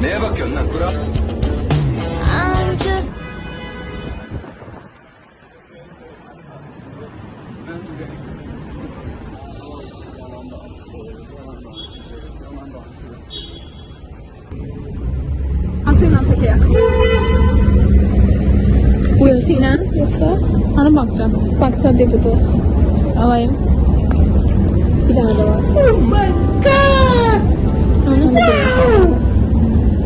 Neye bakıyorsun lan Kural? Hansıyla çekeyim? Bu yazıyla yoksa? Sana bakacağım. Bakacağım dedikodu. Alayım. Bir tane de var. Oh my god! Onu da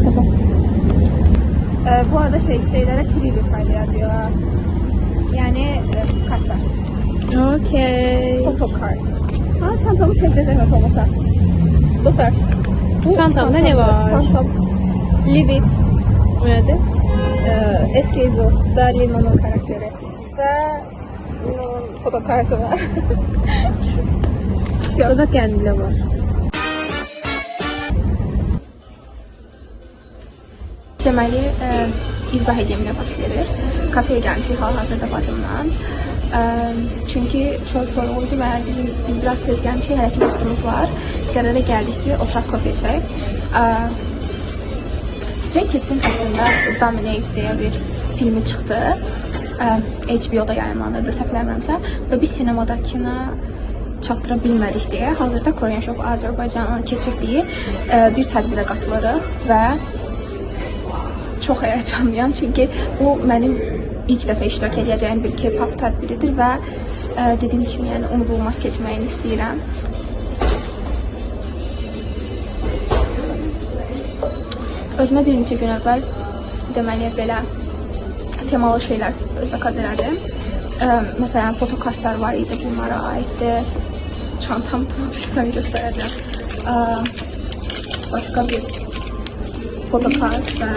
sabah. Bu arada şeylere freebie paylaşıyorlar. Yani kartlar. Okey. Fotokart. Ha, çantamı çekti zahmet olmasa. Dostlar. Çantamda ne var? Çantam. Live It. O nedir? Eskezo. Da Lina'nın karakteri. Ve Lina'nın fotokartı var. Burada da kendine var. Deməli, izah edeyim nə baş verir. Kafeye gəlmişik hal-hazırda bacımdan. Çünki çox soyuqdu və biz biraz tez gəlmişik, hələ ki vaxtımız var. Qərara gəldik ki, oturaq kofe içək. Stray Kids'in əslində Dominate deyə bir filmi çıxdı. HBO-da yayınlanırdı, səhvləmirəmsə. Və biz sinemadakına çatdıra bilmədik deyə hazırda Korean Shop Azərbaycanın keçirdiyi bir tədbirə qatılırıq və çox həyəcanlıyam, çünki bu mənim ilk dəfə iştirak edəcəyim bir K-pop tədbiridir və dediyim kimi, yəni unudulmaz keçməyini istəyirəm. Özümə bir neçə gün əvvəl deməli belə temalı şeylər zakaz elədim. Məsələn, fotokartlar var idi, bunlara aiddir. Çantamı tam göstərəcəm. Başqa bir fotokart və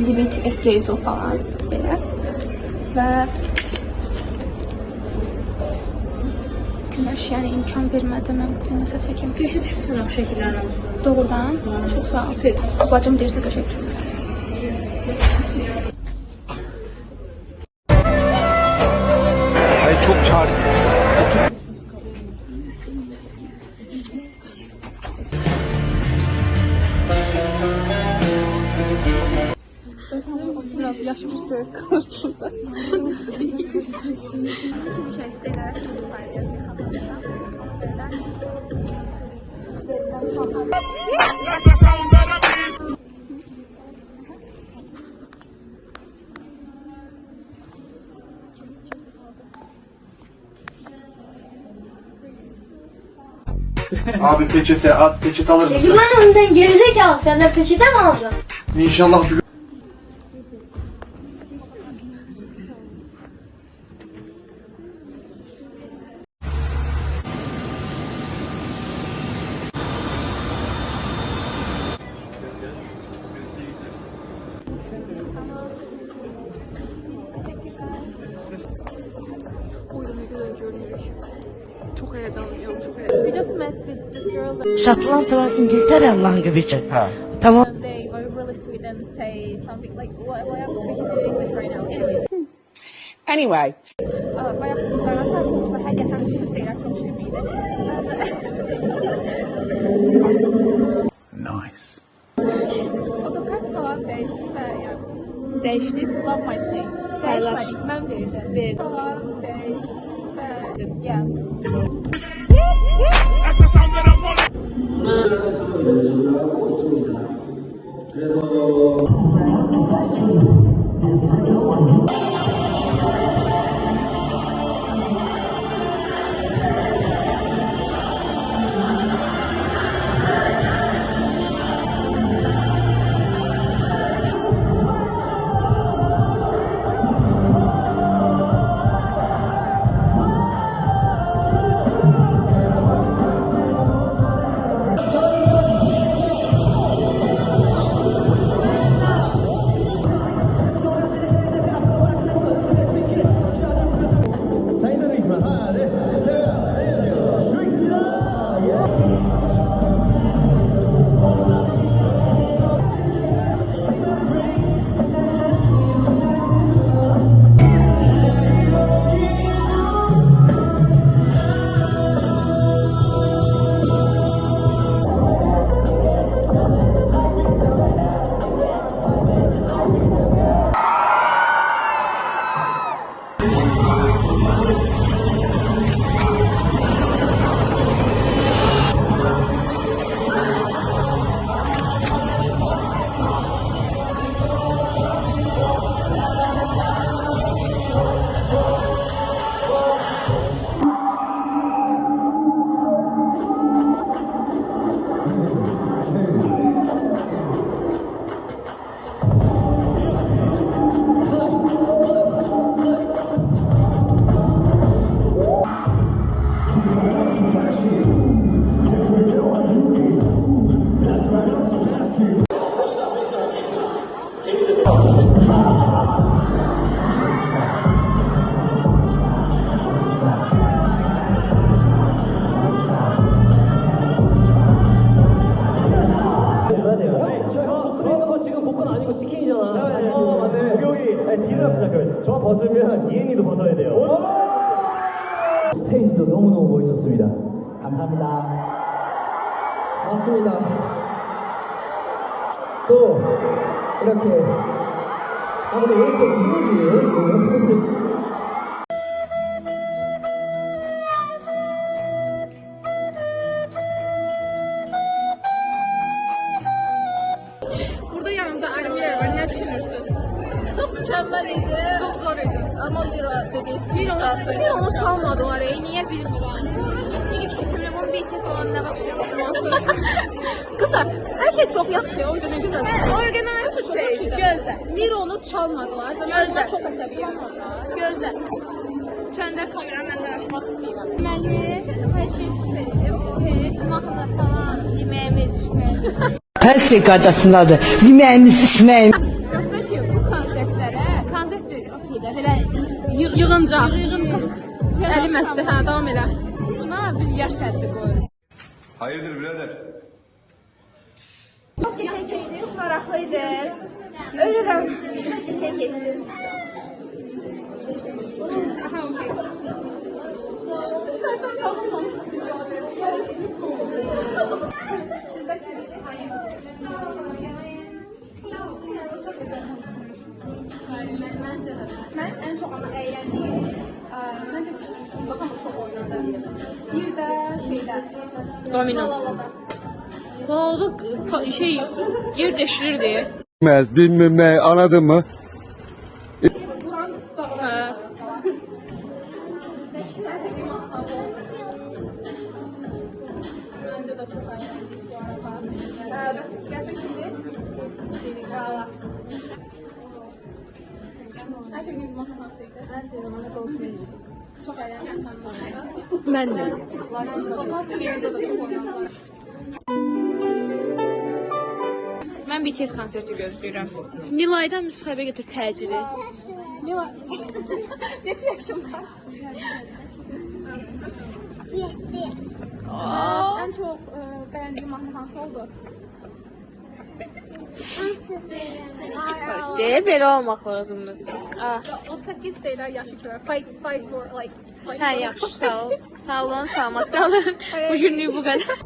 Limit Eskezo falan belə. Və güneş yəni imkan vermədi mən bugün nəsə çəkim. Köşe düşmüşsün o şəkillərin olsun. Doğrudan çox sağ ol. Bacım deyirsə qəşəng düşmüş. Hayır, çok çaresiz. Biraz yaşımız böyle kalır burada. Bir şey isteyerek paylaşacağız. Abi peçete at, peçete alır mısın? Çekil lan önden gerizekalı, senden peçete mi alacağız? İnşallah bir Buyurun, ne kadar görünüyor. Çok heyecanlıyım, çok heyecanlıyım. We just met with this girl. Şotlandlar İngiltere language. Tamam. They were really sweet and say something like, why I'm speaking in English right now. Anyways. Anyway. Bayağı kızlardan tartışmış ve hakikaten bütün şeyler çok şirinliydi. Nice. Fotokart falan değişti ve yani değişti. Slav Mais'teyim. Değişmedik, ben verdim. Falan değişti. Yeah. 벗으면 이행이도 벗어야 돼요. 스테이지도 너무너무 멋있었습니다. 감사합니다. 맞습니다. 또 이렇게 근데 왜 이렇게 무슨 일이에요? Burada yanımda Almiye var. Ne düşünürsünüz? Çok mükemmel idi. Çok zor idi. Ama bir onu çalmadılar. Niye bilmirəm. Yetkilik sıkılımın bir iki sonra ne başlayalım. Kızlar, her şey çok yaxşı. Orqanizasiya çok yaxşı. Gözlə. Bir onu çalmadılar. Gözlə. Çok əsəbiyyəm. Gözlə. Sən də kamera mənlə açmaq istəyirəm. Deməli, hər şey süper idi. Heç mahnı falan, yeməyimiz, içməyimiz. Her şey qardaşındadır. Yeməyimiz, içməyimiz. Dostlar ki, bu konsertlərə, konsert deyil, okeydə, belə Yığıncaq. yığıncaq. Əli məsti, hə, davam elə. Buna bir yaş həddi qoyur. Hayırdır birader? Çok teşekkür ederim. Çok meraklıydı. Ölürüm. Çok teşekkür ederim. Mən ən çox amma əyləndim. Məncə baxın çox oynadı. Bir də şeydə Domino. Doldu şey yer değiştirirdi. Bilmem anladın mı? Hə. Məncə də çox əyləndik bu arada. Bəs gəlsə kimdir? Qala. Hər şeyiniz mahnasıydı. Hər şey olsun. Çok eğlendim. Ben de. Videoda da çok oynadılar. Mən BTS konserti gözləyirəm. Nilaydan müsahibə götür təcili. Nilay. Neçə yaşın var? 7. Ən çox bəyəndiyin mahnı hansı oldu? Deyə belə olmaq lazımdır. 38 deyilər yaşı kimi. Fight for like. Hə, yaxşı, sağ ol. Sağ olun, salamat qalın. Bu günlük bu qədər.